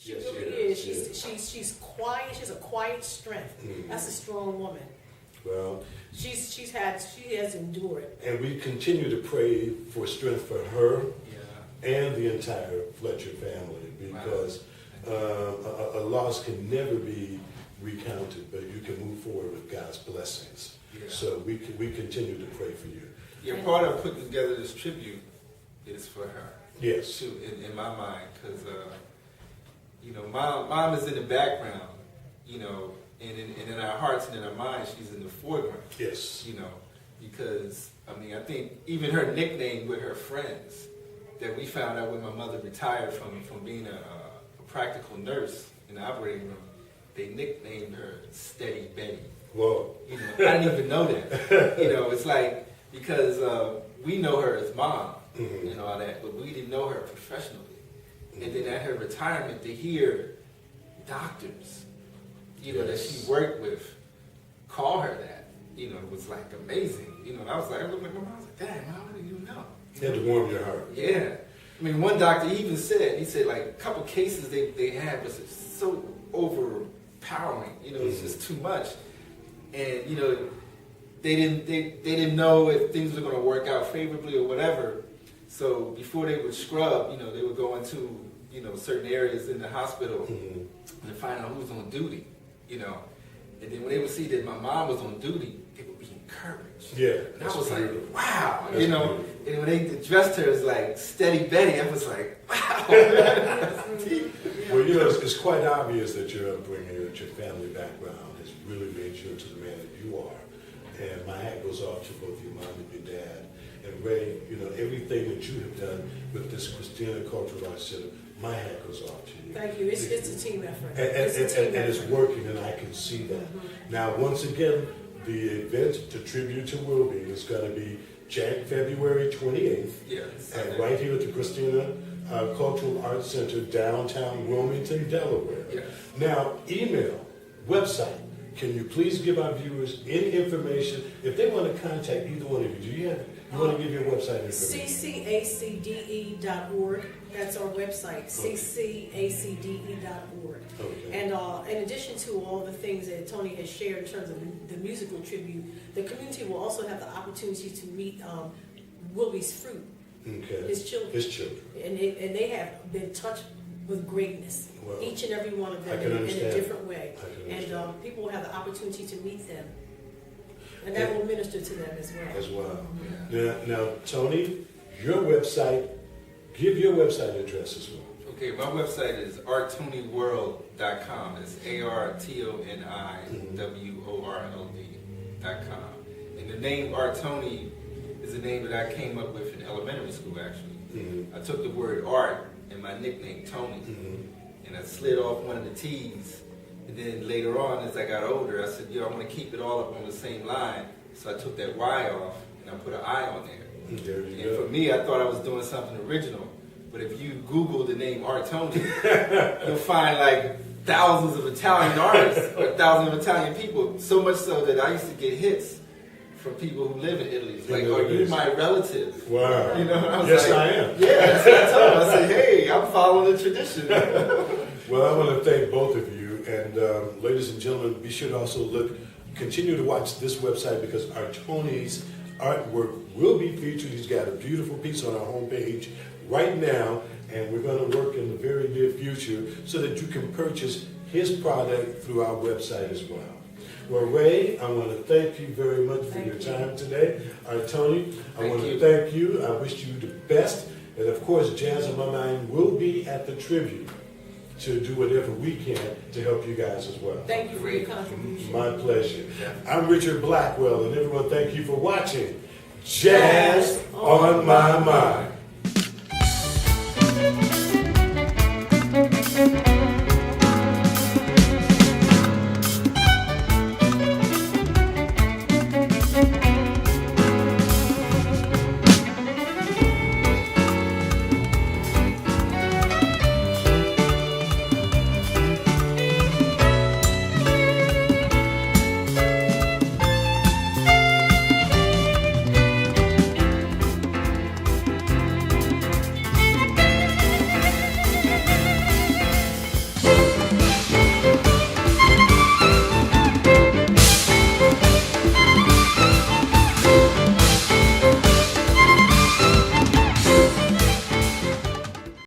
She really is. She's quiet. She has a quiet strength. That's a strong woman. Well, she has endured. And we continue to pray for strength for her and the entire Fletcher family, because a loss can never be recounted, but you can move forward with God's blessings. Yeah. So we continue to pray for you. Yeah, part of putting together this tribute is for her. Yes. Too, in my mind, because mom is in the background, and in our hearts and in our minds, she's in the foreground. Yes. Because I think even her nickname with her friends that we found out when my mother retired from being a practical nurse in the operating room, they nicknamed her Steady Betty. Whoa. I didn't even know that. It's like, because we know her as mom and all that, but we didn't know her professionally. And then at her retirement, to hear doctors, that she worked with, call her that, was like amazing. I was like, I looked at my mom, I was like, Dad, how did you know? You had to warm your heart. Yeah. One doctor even said, like a couple cases they had was so overpowering, it's just too much. And, they didn't know if things were going to work out favorably or whatever. So before they would scrub, they would go into, certain areas in the hospital and find out who was on duty, And then when they would see that my mom was on duty, they would be encouraged. Yeah. And I was like, wow, And when they addressed her as like Steady Betty, I was like, wow. Well, it's quite obvious that your upbringing, that your family background has really made you into the man that you are. And my hat goes off to both your mom and your dad. And Ray, everything that you have done with this Christina Cultural Arts Center, my hat goes off to you. Thank you. It's a team effort. And it's working, and I can see that. Now, once again, the event, the tribute to Wilby, is going to be February 28th. Yes. And right here at the Christina Cultural Arts Center, downtown Wilmington, Delaware. Yes. Now, email, website. Can you please give our viewers any information if they want to contact either one of you? You want to give your website information? ccacde.org. That's our website, ccacde.org. Okay. And in addition to all the things that Tony has shared in terms of the musical tribute, the community will also have the opportunity to meet Wilby's fruit, his children. And they have been touched with greatness, each and every one of them in a different way. And people will have the opportunity to meet them. And that will minister to them as well. Now, Tony, your website, give your website address as well. Okay, my website is artoniworld.com. It's ARTONIWORLD.com. And the name Artoni is a name that I came up with in elementary school, actually. I took the word art and my nickname, Tony, and I slid off one of the T's. And then later on, as I got older, I said, I want to keep it all up on the same line. So I took that Y off and I put an I on there. And for me, I thought I was doing something original. But if you Google the name Artoni, you'll find like thousands of Italian artists or thousands of Italian people. So much so that I used to get hits from people who live in Italy. It's like, are you my relative? Wow. I was yes, like, I am. Yeah, that's what I told them. I said, hey, I'm following the tradition. Well, I want to thank both of you. And ladies and gentlemen, be sure to also continue to watch this website, because Artoni's artwork will be featured. He's got a beautiful piece on our homepage right now, and we're going to work in the very near future so that you can purchase his product through our website as well. Well, Ray, I want to thank you very much for your time today. Tony, I want to thank you. I wish you the best. And of course, Jazz on My Mind will be at the tribute to do whatever we can to help you guys as well. Thank you for your contribution. My pleasure. I'm Richard Blackwell, and everyone, thank you for watching Jazz on My Mind.